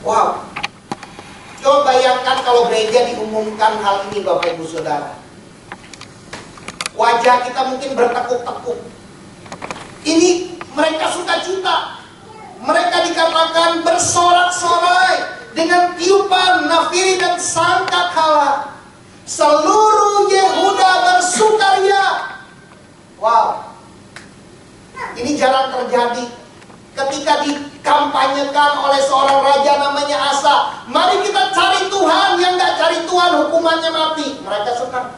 Wow. Coba bayangkan kalau gereja diumumkan hal ini Bapak Ibu Saudara. Wajah kita mungkin bertekuk-tekuk. Ini mereka sukacita. Mereka dikatakan bersorak-sorai dengan tiupan, nafiri dan sangkakala. Seluruh Yehuda bersukaria. Wow. Ini jarang terjadi. Ketika dikampanyekan oleh seorang raja namanya Asa, mari kita cari Tuhan, yang gak cari Tuhan hukumannya mati. Mereka senang.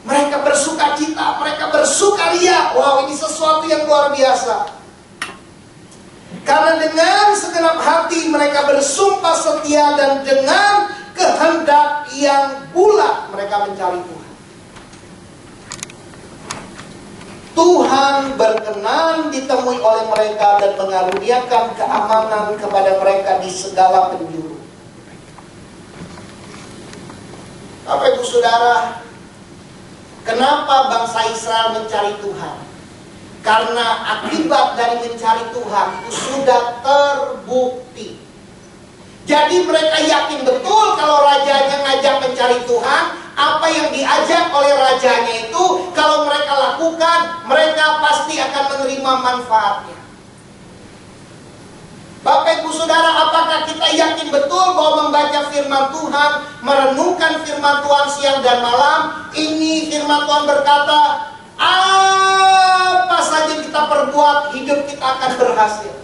Mereka bersukacita, mereka bersukaria. Wow, ini sesuatu yang luar biasa. Karena dengan segenap hati mereka bersumpah setia, dan dengan kehendak yang bulat mereka mencari Tuhan. Tuhan berkenan ditemui oleh mereka dan mengaruniakan keamanan kepada mereka di segala penjuru. Bapak Ibu Saudara, kenapa bangsa Israel mencari Tuhan? Karena akibat dari mencari Tuhan itu sudah terbukti. Jadi mereka yakin betul kalau rajanya ngajak mencari Tuhan, apa yang diajak oleh rajanya itu kalau mereka lakukan, mereka pasti akan menerima manfaatnya. Bapak Ibu Saudara, apakah kita yakin betul bahwa membaca firman Tuhan, merenungkan firman Tuhan siang dan malam, ini firman Tuhan berkata, apa saja kita perbuat, hidup kita akan berhasil.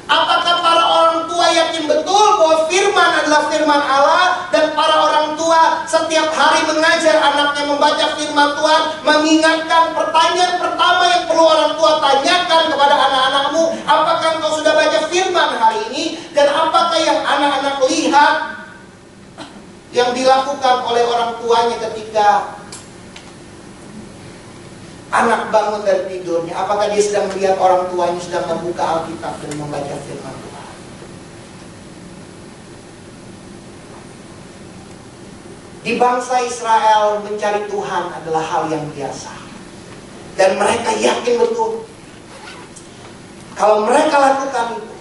Apakah para orang tua yakin betul bahwa firman adalah firman Allah, dan para orang tua setiap hari mengajar anaknya membaca firman Tuhan, mengingatkan pertanyaan pertama yang perlu orang tua tanyakan kepada anak-anakmu, apakah engkau sudah baca firman hari ini? Dan apakah yang anak-anak lihat yang dilakukan oleh orang tuanya ketika anak bangun dari tidurnya? Apakah dia sedang melihat orang tuanya sedang membuka Alkitab dan membaca firman Tuhan? Di bangsa Israel mencari Tuhan adalah hal yang biasa. Dan mereka yakin betul kalau mereka lakukan itu,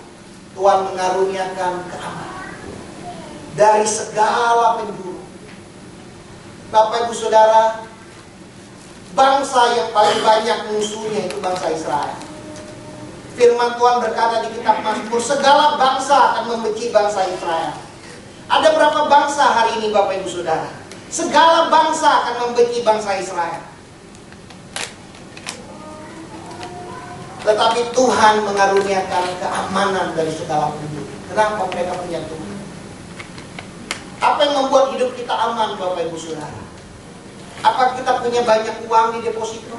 Tuhan mengaruniakan keamanan dari segala penjuru. Bapak Ibu Saudara, bangsa yang paling banyak musuhnya itu bangsa Israel. Firman Tuhan berkata di kitab Mazmur, segala bangsa akan membenci bangsa Israel. Ada berapa bangsa hari ini Bapak Ibu Saudara? Segala bangsa akan membenci bangsa Israel. Tetapi Tuhan mengaruniakan keamanan dari segala penjuru. Kenapa mereka punya Tuhan? Apa yang membuat hidup kita aman Bapak Ibu Saudara? Apa kita punya banyak uang di deposito?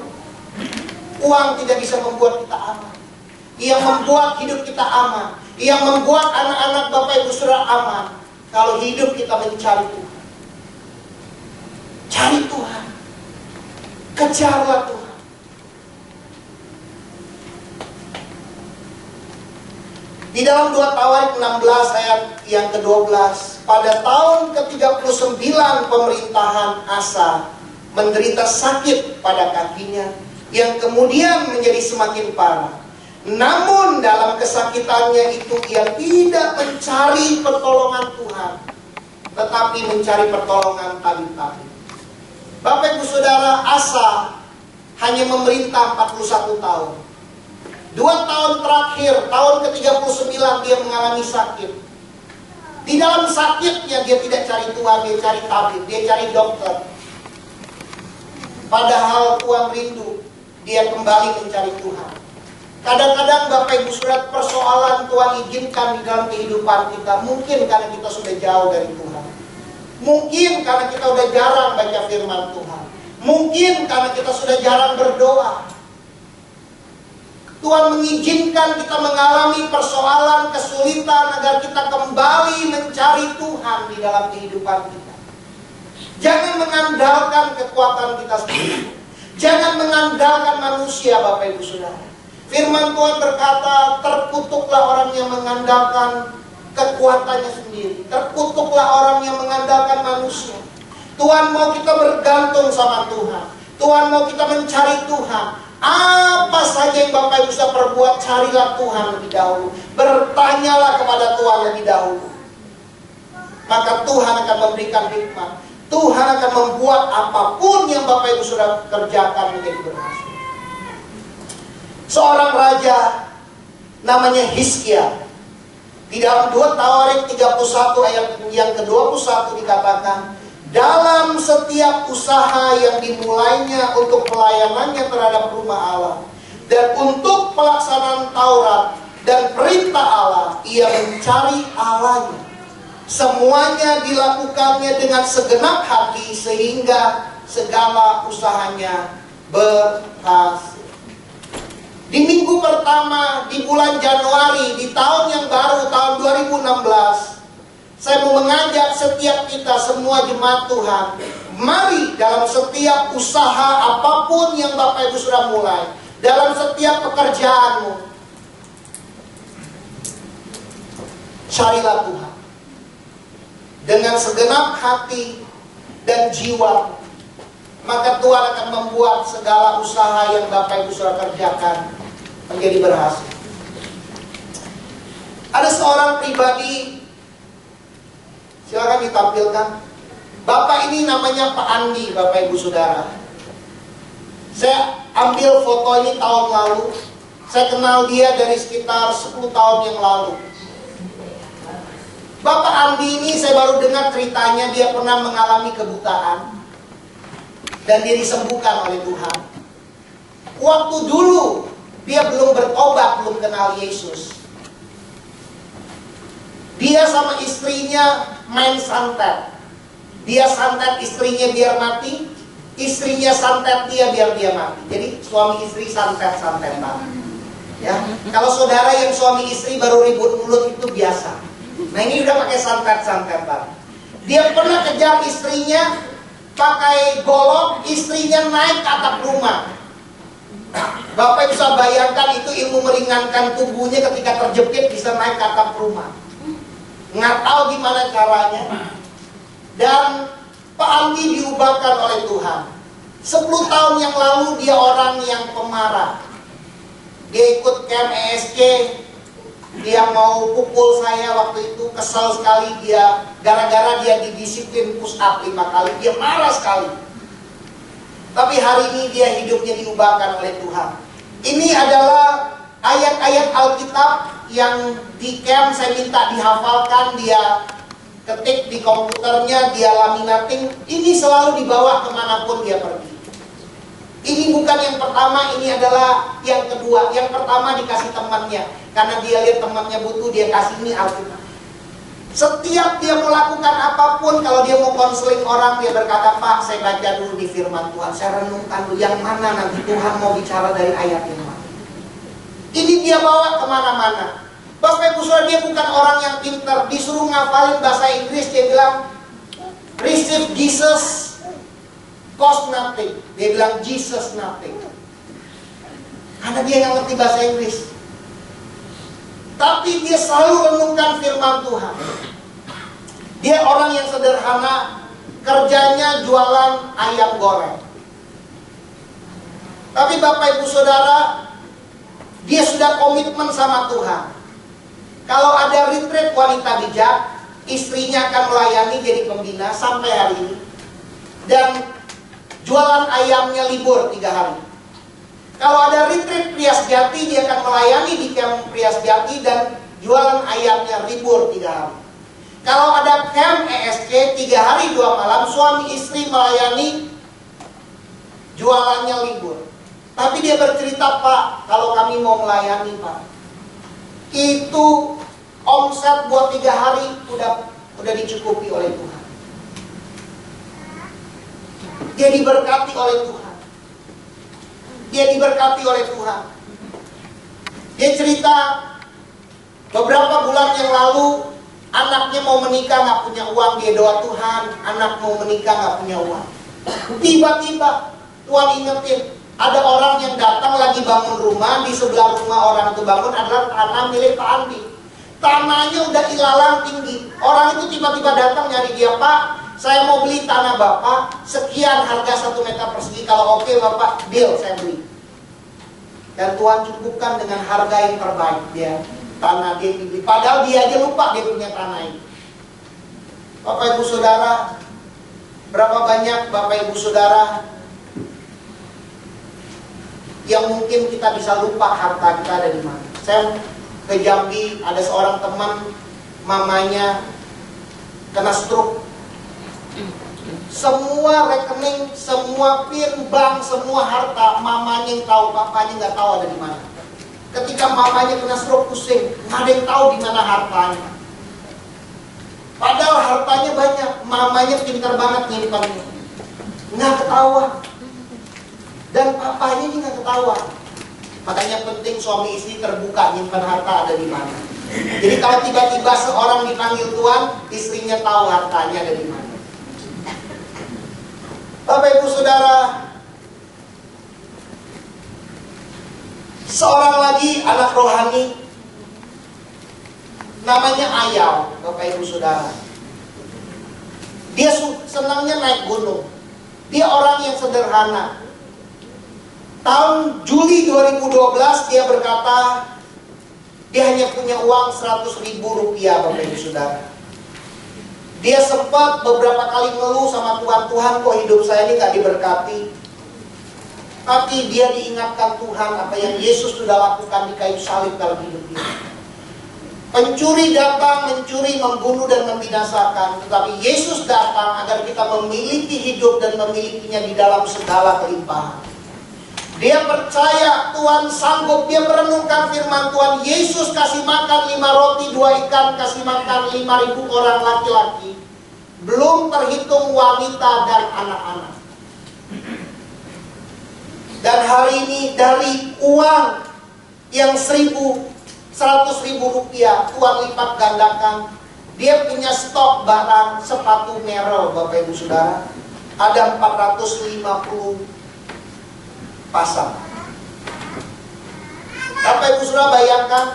Uang tidak bisa membuat kita aman. Yang membuat hidup kita aman, yang membuat anak-anak Bapak Ibu Saudara aman, kalau hidup kita mencari Tuhan. Cari Tuhan. Kejarlah Tuhan. Di dalam 2 Tawarik 16 ayat yang ke-12, pada tahun ke-39 pemerintahan Asa, menderita sakit pada kakinya, yang kemudian menjadi semakin parah. Namun dalam kesakitannya itu ia tidak mencari pertolongan Tuhan, tetapi mencari pertolongan tabib-tabib. Bapak Ibu Saudara, Asa hanya memerintah 41 tahun. 2 tahun terakhir, tahun ke-39 dia mengalami sakit. Di dalam sakitnya dia tidak cari Tuhan, dia cari tabib, dia cari dokter. Padahal Tuhan rindu dia kembali mencari Tuhan. Kadang-kadang Bapak Ibu Saudara, persoalan Tuhan izinkan di dalam kehidupan kita, mungkin karena kita sudah jauh dari Tuhan. Mungkin karena kita sudah jarang baca firman Tuhan. Mungkin karena kita sudah jarang berdoa. Tuhan mengizinkan kita mengalami persoalan, kesulitan agar kita kembali mencari Tuhan di dalam kehidupan kita. Jangan mengandalkan kekuatan kita sendiri. Jangan mengandalkan manusia Bapak Ibu Saudara. Firman Tuhan berkata, terkutuklah orang yang mengandalkan kekuatannya sendiri. Terkutuklah orang yang mengandalkan manusia. Tuhan mau kita bergantung sama Tuhan. Tuhan mau kita mencari Tuhan. Apa saja yang Bapak Ibu sudah perbuat, carilah Tuhan lebih dahulu. Bertanyalah kepada Tuhan lebih dahulu. Maka Tuhan akan memberikan hikmat. Tuhan akan membuat apapun yang Bapak Ibu sudah kerjakan menjadi berhasil. Seorang raja namanya Hizkia. Di dalam 2 Tawarik 31 ayat yang ke-21 dikatakan, dalam setiap usaha yang dimulainya untuk pelayanannya terhadap rumah Allah dan untuk pelaksanaan Taurat dan perintah Allah, ia mencari Allahnya. Semuanya dilakukannya dengan segenap hati sehingga segala usahanya berhasil. Di minggu pertama di bulan Januari di tahun yang baru, tahun 2016, saya mau mengajak setiap kita semua jemaat Tuhan, mari dalam setiap usaha apapun yang Bapak Ibu sudah mulai, dalam setiap pekerjaanmu, carilah Tuhan dengan segenap hati dan jiwa. Maka Tuhan akan membuat segala usaha yang Bapak Ibu sudah kerjakan menjadi berhasil. Ada seorang pribadi, silakan ditampilkan. Bapak ini namanya Pak Andi, Bapak Ibu Saudara. Saya ambil foto ini tahun lalu. Saya kenal dia dari sekitar 10 tahun yang lalu. Bapak Andi ini saya baru dengar ceritanya, dia pernah mengalami kebutaan dan dia disembuhkan oleh Tuhan. Waktu dulu dia belum bertobat, belum kenal Yesus. Dia sama istrinya main santet. Dia santet istrinya biar mati, istrinya santet dia biar dia mati. Jadi suami istri santet-santetan. Ya, kalau saudara yang suami istri baru ribut mulut itu biasa. Nah ini udah pakai santet-santetan. Dia pernah kejar istrinya pakai golok, istrinya naik ke atap rumah. Bapak bisa bayangkan itu ilmu meringankan tubuhnya ketika terjepit bisa naik ke atap rumah. Nggak tahu gimana caranya. Dan Pak Andi diubahkan oleh Tuhan. 10 tahun yang lalu dia orang yang pemarah. Dia ikut camp ESC. Dia mau pukul saya waktu itu. Kesal sekali dia. Gara-gara dia didisiplin push up 5 kali. Dia marah sekali. Tapi hari ini dia hidupnya diubahkan oleh Tuhan. Ini adalah ayat-ayat Alkitab yang di camp saya minta dihafalkan. Dia ketik di komputernya, dia laminating. Ini selalu dibawa kemanapun dia pergi. Ini bukan yang pertama, ini adalah yang kedua. Yang pertama dikasih temannya, karena dia lihat temannya butuh, dia kasih ini Alkitab. Setiap dia melakukan apapun, kalau dia mau konseling orang, dia berkata, Pak, saya baca dulu di firman Tuhan, saya renungkan dulu yang mana nanti Tuhan mau bicara dari ayat yang mana. Ini dia bawa kemana-mana. Bapak Ibu Saudara, dia bukan orang yang pintar. Disuruh ngafalin bahasa Inggris, dia bilang, receive Jesus, cost nothing. Dia bilang, Jesus nothing. Karena dia nggak ngerti bahasa Inggris. Tapi dia selalu renungkan firman Tuhan. Dia orang yang sederhana, kerjanya jualan ayam goreng. Tapi Bapak Ibu Saudara, dia sudah komitmen sama Tuhan. Kalau ada retreat wanita bijak, istrinya akan melayani jadi pembina sampai hari ini. Dan jualan ayamnya libur 3 hari. Kalau ada retreat Pria Sejati, dia akan melayani di camp Pria Sejati dan jualan ayamnya libur 3 hari. Kalau ada camp ESC 3 hari 2 malam, suami istri melayani, jualannya libur. Tapi dia bercerita, Pak, kalau kami mau melayani, Pak, itu omset buat 3 hari udah dicukupi oleh Tuhan. Dia diberkati oleh Tuhan. Dia diberkati oleh Tuhan. Dia cerita beberapa bulan yang lalu anaknya mau menikah nggak punya uang. Dia doa, Tuhan, anak mau menikah nggak punya uang. Tiba-tiba Tuhan ingetin, ada orang yang datang lagi bangun rumah. Di sebelah rumah orang itu bangun adalah tanah milik Pak Andi. Tanahnya udah ilalang tinggi. Orang itu tiba-tiba datang nyari dia, Pak, saya mau beli tanah Bapak, sekian harga 1 meter persegi. Kalau oke Bapak, deal, saya beli. Dan Tuhan cukupkan dengan harga yang terbaik dia. Tanah dia dibeli. Padahal dia aja lupa dia punya tanah itu. Bapak Ibu Saudara, berapa banyak Bapak Ibu Saudara yang mungkin kita bisa lupa harta kita ada di mana. Saya ke Jambi, ada seorang teman, mamanya kena stroke. Semua rekening, semua PIN bank, semua harta mamanya yang tahu, papanya nggak tahu ada di mana. Ketika mamanya kena stroke pusing, nggak ada yang tahu di mana hartanya. Padahal hartanya banyak, mamanya pintar banget nyimpannya, nggak ketahuan. Dan papanya ini nggak ketahuan. Makanya penting suami istri terbuka nyimpan harta ada di mana. Jadi kalau tiba-tiba seorang dipanggil Tuhan, istrinya tahu hartanya ada di mana. Bapak Ibu Saudara, seorang lagi anak rohani namanya Ayau, Bapak Ibu Saudara. Dia senangnya naik gunung. Dia orang yang sederhana. Tahun Juli 2012 dia berkata, dia hanya punya uang 100.000 rupiah, Bapak Ibu Saudara. Dia sempat beberapa kali ngeluh sama Tuhan, Tuhan kok hidup saya ini gak diberkati. Tapi dia diingatkan Tuhan apa yang Yesus sudah lakukan di kayu salib dalam hidup dia. Pencuri datang, mencuri, membunuh dan membinasakan. Tetapi Yesus datang agar kita memiliki hidup dan memilikinya di dalam segala kelimpahan. Dia percaya Tuhan sanggup. Dia merenungkan firman Tuhan. Yesus kasih makan 5 roti 2 ikan, kasih makan 5.000 orang laki-laki. Belum terhitung wanita dan anak-anak. Dan hari ini dari uang yang 100.000 rupiah, Tuhan lipat gandakan. Dia punya stok barang sepatu Merrell, Bapak Ibu Saudara. Ada 450 pasang. Bapak Ibu Saudara bayangkan,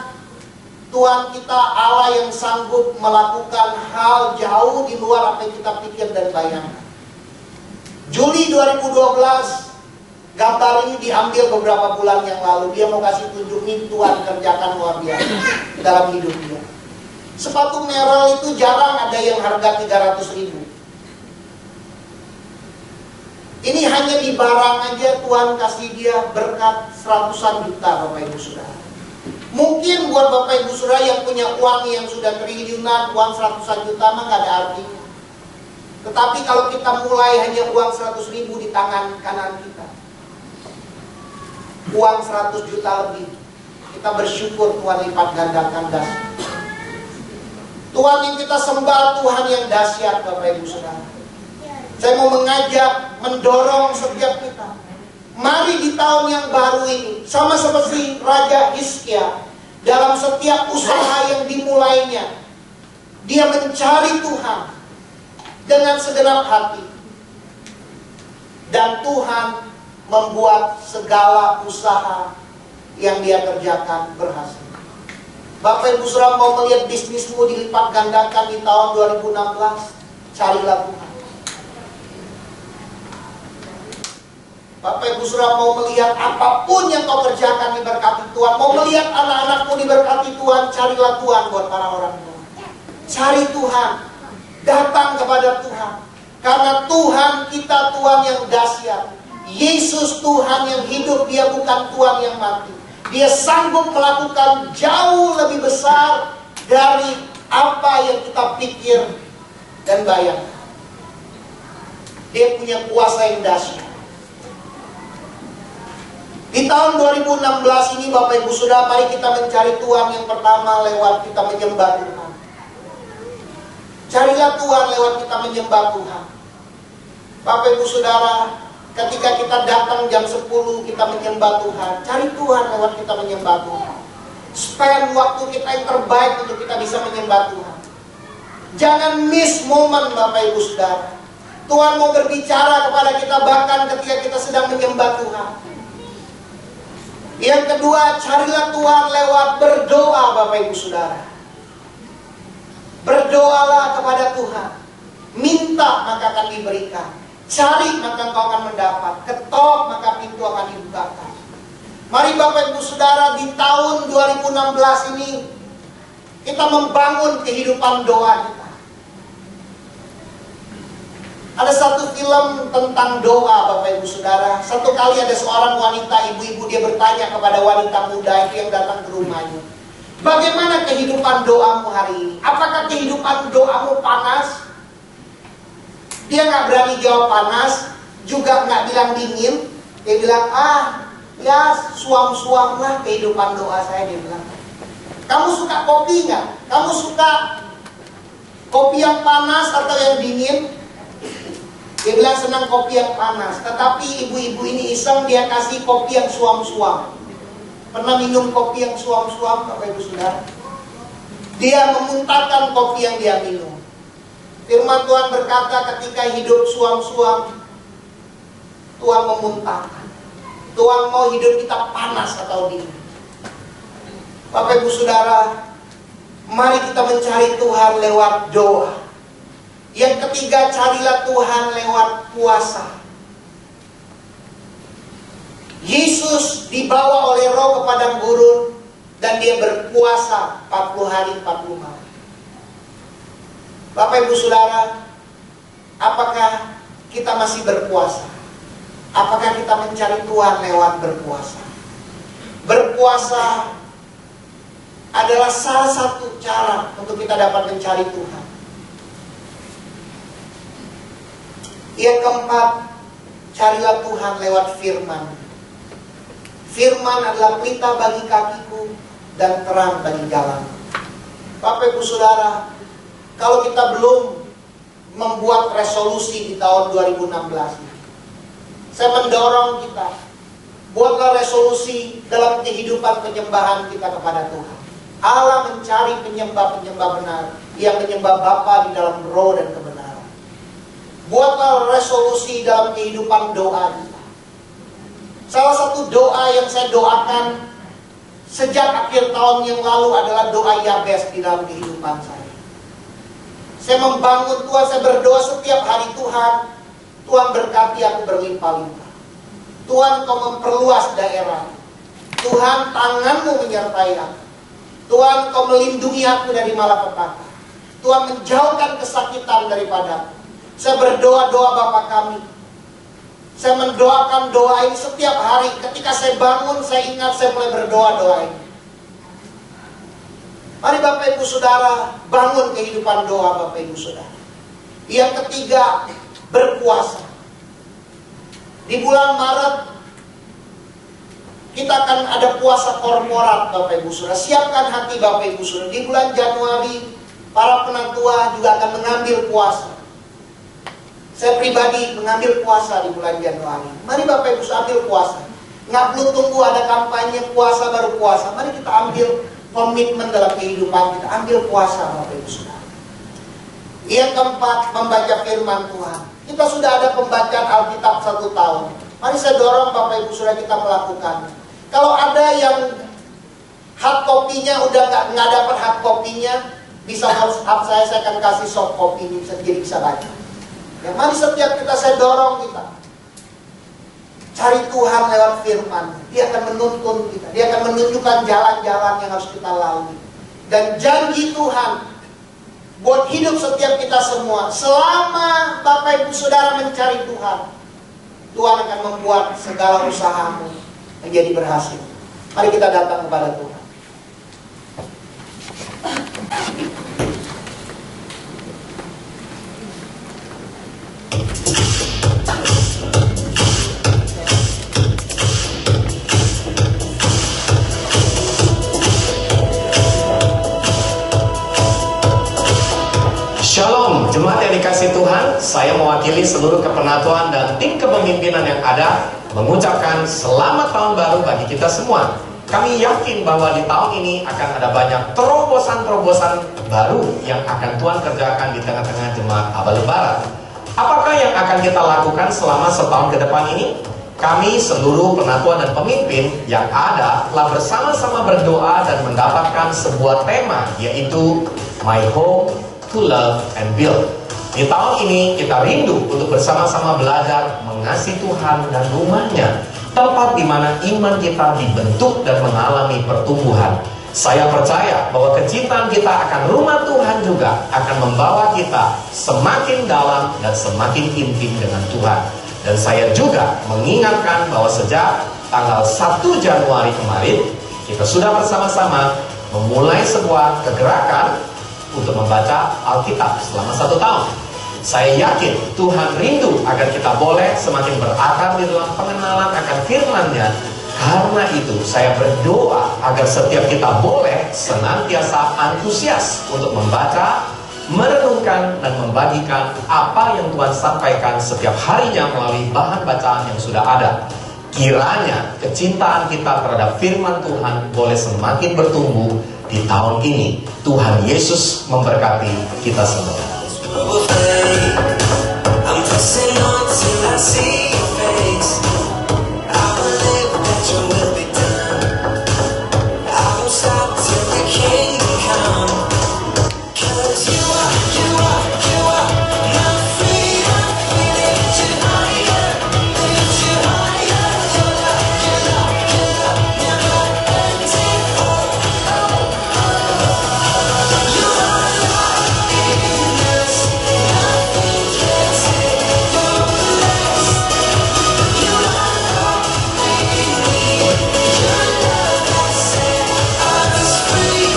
Tuhan kita Allah yang sanggup melakukan hal jauh di luar apa yang kita pikir dan bayangkan. Juli 2012, gambar ini diambil beberapa bulan yang lalu. Dia mau kasih tunjukin Tuhan kerjakan luar biasa dalam hidup dia. Sepatu Merrell itu jarang ada yang harga 300.000. Ini hanya di barang aja Tuhan kasih dia berkat ratusan juta, Bapak Ibu Saudara. Mungkin buat Bapak Ibu Saudara yang punya uang yang sudah triliunan, uang ratusan juta mah gak ada artinya. Tetapi kalau kita mulai hanya uang 100.000 di tangan kanan kita, uang 100 juta lebih, kita bersyukur Tuhan lipat gandakan dahsyat. Tuhan yang kita sembah, Tuhan yang dahsyat, Bapak Ibu Saudara. Saya mau mengajak, mendorong setiap kita. Mari di tahun yang baru ini, sama seperti Raja Hizkia, dalam setiap usaha yang dimulainya, dia mencari Tuhan dengan segenap hati. Dan Tuhan membuat segala usaha yang dia kerjakan berhasil. Bapak Ibu Saudara mau melihat bisnismu dilipat gandakan di tahun 2016, carilah Tuhan. Bapak Ibu Saudara mau melihat apapun yang kau kerjakan diberkati Tuhan, mau melihat anak-anakmu diberkati Tuhan, carilah Tuhan buat para orang tua. Cari Tuhan, datang kepada Tuhan. Karena Tuhan kita Tuhan yang dahsyat. Yesus Tuhan yang hidup, dia bukan Tuhan yang mati. Dia sanggup melakukan jauh lebih besar dari apa yang kita pikir dan bayangkan. Dia punya kuasa yang dahsyat. Di tahun 2016 ini Bapak Ibu Saudara, mari kita mencari Tuhan yang pertama lewat kita menyembah Tuhan. Carilah Tuhan lewat kita menyembah Tuhan. Bapak Ibu Saudara, ketika kita datang jam 10 kita menyembah Tuhan, cari Tuhan lewat kita menyembah Tuhan. Spend waktu kita yang terbaik untuk kita bisa menyembah Tuhan. Jangan miss momen Bapak Ibu Saudara. Tuhan mau berbicara kepada kita bahkan ketika kita sedang menyembah Tuhan. Yang kedua, carilah Tuhan lewat berdoa, Bapak Ibu Saudara. Berdoalah kepada Tuhan. Minta maka akan diberikan. Cari maka engkau akan mendapat. Ketok maka pintu akan dibukakan. Mari Bapak Ibu Saudara, di tahun 2016 ini kita membangun kehidupan doa kita. Ada satu film tentang doa Bapak Ibu Saudara. Satu kali ada seorang wanita, ibu-ibu, dia bertanya kepada wanita muda itu yang datang ke rumahnya, bagaimana kehidupan doamu hari ini? Apakah kehidupan doamu panas? Dia nggak berani jawab panas, juga nggak bilang dingin. Dia bilang, ya suam-suam lah kehidupan doa saya, dia bilang. Kamu suka kopi nggak? Kamu suka kopi yang panas atau yang dingin? Dia bilang senang kopi yang panas. Tetapi ibu-ibu ini iseng, dia kasih kopi yang suam-suam. Pernah minum kopi yang suam-suam Bapak Ibu Saudara? Dia memuntahkan kopi yang dia minum. Firman Tuhan berkata ketika hidup suam-suam, Tuhan memuntahkan. Tuhan mau hidup kita panas atau dingin. Bapak Ibu Saudara, mari kita mencari Tuhan lewat doa. Yang ketiga, carilah Tuhan lewat puasa. Yesus dibawa oleh Roh ke padang gurun dan dia berpuasa 40 hari 40 malam. Bapak Ibu Saudara, apakah kita masih berpuasa? Apakah kita mencari Tuhan lewat berpuasa? Berpuasa adalah salah satu cara untuk kita dapat mencari Tuhan. Yang keempat, carilah Tuhan lewat firman. Firman adalah pelita bagi kakiku dan terang bagi jalan. Bapak Ibu Saudara, kalau kita belum membuat resolusi di tahun 2016 ini, saya mendorong kita, buatlah resolusi dalam kehidupan penyembahan kita kepada Tuhan. Allah mencari penyembah-penyembah benar, yang menyembah Bapa di dalam roh dan kebenaran. Buatlah resolusi dalam kehidupan doa kita. Salah satu doa yang saya doakan sejak akhir tahun yang lalu adalah doa Yabes di dalam kehidupan saya. Saya membangun Tuhan, saya berdoa setiap hari, Tuhan berkati aku berlimpah-limpah. Tuhan, Kau memperluas daerah. Tuhan, tangan-Mu menyertai aku. Tuhan, Kau melindungi aku dari malapetaka. Tuhan, menjauhkan kesakitan daripada aku. Saya berdoa-doa Bapa kami. Saya mendoakan doa ini setiap hari. Ketika saya bangun, saya ingat saya mulai berdoa-doa ini. Mari Bapak Ibu Saudara, bangun kehidupan doa Bapak Ibu Saudara. Yang ketiga, berpuasa. Di bulan Maret kita akan ada puasa korporat Bapak Ibu Saudara. Siapkan hati Bapak Ibu Saudara. Di bulan Januari para penatua juga akan mengambil puasa. Saya pribadi mengambil puasa di bulan Januari. Mari Bapak Ibu Saudara ambil puasa. Nggak perlu tunggu ada kampanye puasa baru puasa. Mari kita ambil komitmen dalam kehidupan kita. Ambil puasa Bapak Ibu Saudara. Yang keempat, membaca firman Tuhan. Kita sudah ada pembacaan Alkitab 1 tahun. Mari saya dorong Bapak Ibu Saudara kita melakukan. Kalau ada yang hard copy-nya udah nggak dapat hard copy-nya, bisa WhatsApp saya akan kasih soft copy ini, jadi bisa baca. Ya, mari setiap kita saya dorong kita cari Tuhan lewat firman. Dia akan menuntun kita. Dia akan menunjukkan jalan-jalan yang harus kita lalui. Dan janji Tuhan buat hidup setiap kita semua, selama Bapak Ibu Saudara mencari Tuhan, Tuhan akan membuat segala usahamu menjadi berhasil. Mari kita datang kepada Tuhan. Shalom, jemaat yang dikasih Tuhan. Saya mewakili seluruh kepenatuan dan tim kepemimpinan yang ada mengucapkan selamat tahun baru bagi kita semua. Kami yakin bahwa di tahun ini akan ada banyak terobosan-terobosan baru yang akan Tuhan kerjakan di tengah-tengah jemaat Aba Lebaran. Apakah yang akan kita lakukan selama setahun ke depan ini? Kami seluruh penatua dan pemimpin yang ada telah bersama-sama berdoa dan mendapatkan sebuah tema, yaitu My Home to Love and Build. Di tahun ini kita rindu untuk bersama-sama belajar mengasihi Tuhan dan rumahnya. tempat di mana iman kita dibentuk dan mengalami pertumbuhan. Saya percaya bahwa kecintaan kita akan rumah Tuhan juga akan membawa kita semakin dalam dan semakin intim dengan Tuhan. Dan saya juga mengingatkan bahwa sejak tanggal 1 Januari kemarin, kita sudah bersama-sama memulai sebuah kegerakan untuk membaca Alkitab selama 1 tahun. Saya yakin Tuhan rindu agar kita boleh semakin berakar di dalam pengenalan akan firman-Nya. Karena itu saya berdoa agar setiap kita boleh senantiasa antusias untuk membaca, merenungkan, dan membagikan apa yang Tuhan sampaikan setiap harinya melalui bahan bacaan yang sudah ada. Kiranya kecintaan kita terhadap firman Tuhan boleh semakin bertumbuh di tahun ini. Tuhan Yesus memberkati kita semua. I'm pressing on till I see your face. I believe that your will be done. I won't stop till the kingdom come. 'Cause you are my freedom. We lift you higher, lift you higher. Your love never ending. You are light in us, nothing can take your place. You are all we need. Your love has set us free.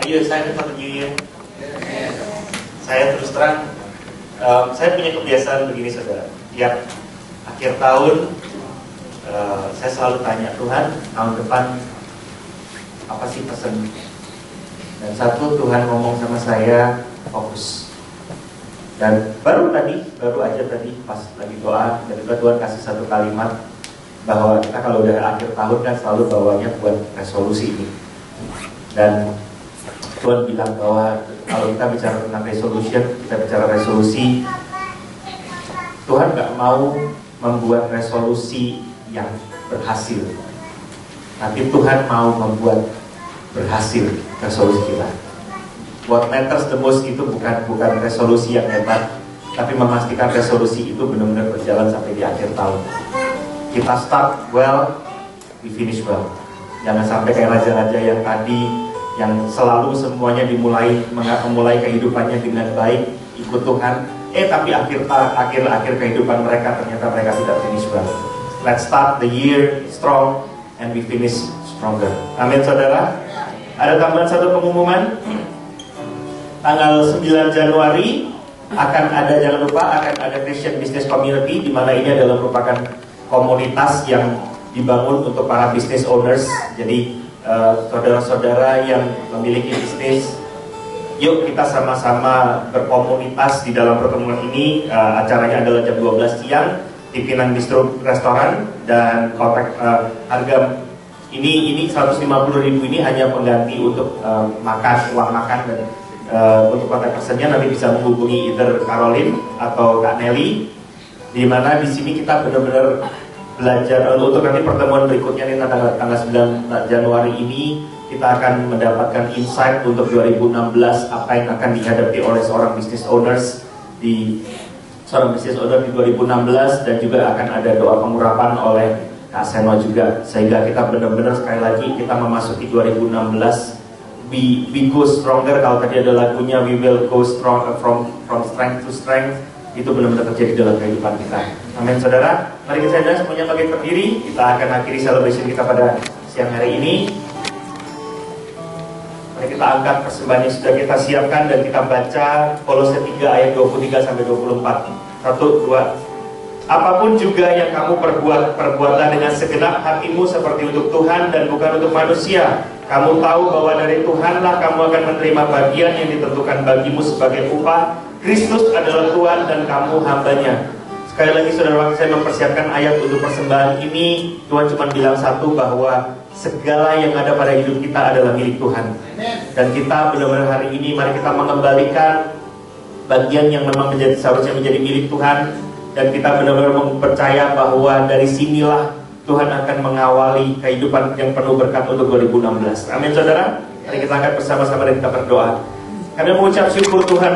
Are you excited for the new year? Saya terus terang, saya punya kebiasaan begini saudara. Tiap akhir tahun, saya selalu tanya Tuhan, tahun depan apa sih pesan? Dan satu, Tuhan ngomong sama saya, fokus. Dan baru aja tadi pas lagi doa, tiba-tiba Tuhan kasih satu kalimat bahwa kita kalau udah akhir tahun kan selalu bawanya buat resolusi ini. Dan Tuhan bilang bahwa kalau kita bicara tentang resolution, kita bicara resolusi, Tuhan gak mau membuat resolusi yang berhasil, tapi Tuhan mau membuat berhasil resolusi kita. What matters the most itu bukan resolusi yang hebat, tapi memastikan resolusi itu benar-benar berjalan sampai di akhir tahun. Kita start well, we finish well. Jangan sampai kayak raja-raja yang tadi, yang selalu semuanya memulai kehidupannya dengan baik, ikut Tuhan, tapi akhir kehidupan mereka ternyata mereka tidak finish well. Let's start the year strong and we finish stronger. Amin saudara. Ada tambahan satu pengumuman. Tanggal 9 Januari jangan lupa akan ada Christian Business Community, di mana ini adalah merupakan komunitas yang dibangun untuk para business owners. Jadi saudara-saudara yang memiliki bisnis, yuk kita sama-sama berkomunitas di dalam pertemuan ini. Acaranya adalah jam 12 siang di Pinang Bistro Restoran, dan kontak harga ini 150.000 ini hanya pengganti untuk uang makan, dan untuk kontak personnya nanti bisa menghubungi either Caroline atau Kak Nelly, di mana di sini kita benar-benar belajar untuk nanti pertemuan berikutnya nih tanggal 9 Januari ini kita akan mendapatkan insight untuk 2016 apa yang akan dihadapi oleh seorang business owner di 2016, dan juga akan ada doa pengurapan oleh Kak Seno juga, sehingga kita benar-benar sekali lagi kita memasuki 2016 we go stronger. Kalau tadi ada lagunya we will go strong from strength to strength, itu benar-benar terjadi dalam kehidupan kita. Amin saudara. Mari kita semuanya bangkit berdiri. Kita akan akhiri celebration kita pada siang hari ini. Mari kita angkat persembahan yang sudah kita siapkan dan kita baca Kolose 3 ayat 23 sampai 24. 1, 2. Apapun juga yang kamu perbuatlah dengan segenap hatimu seperti untuk Tuhan dan bukan untuk manusia. Kamu tahu bahwa dari Tuhanlah kamu akan menerima bagian yang ditentukan bagimu sebagai upah. Kristus adalah Tuhan dan kamu hambanya. Sekali lagi saudara, waktu saya mempersiapkan ayat untuk persembahan ini, Tuhan cuma bilang satu, bahwa segala yang ada pada hidup kita adalah milik Tuhan. Dan kita benar-benar hari ini mari kita mengembalikan bagian yang memang seharusnya menjadi milik Tuhan. Dan kita benar-benar percaya bahwa dari sinilah Tuhan akan mengawali kehidupan yang penuh berkat untuk 2016. Amin saudara. Mari kita angkat bersama-sama dan kita berdoa. Kami mengucap syukur Tuhan.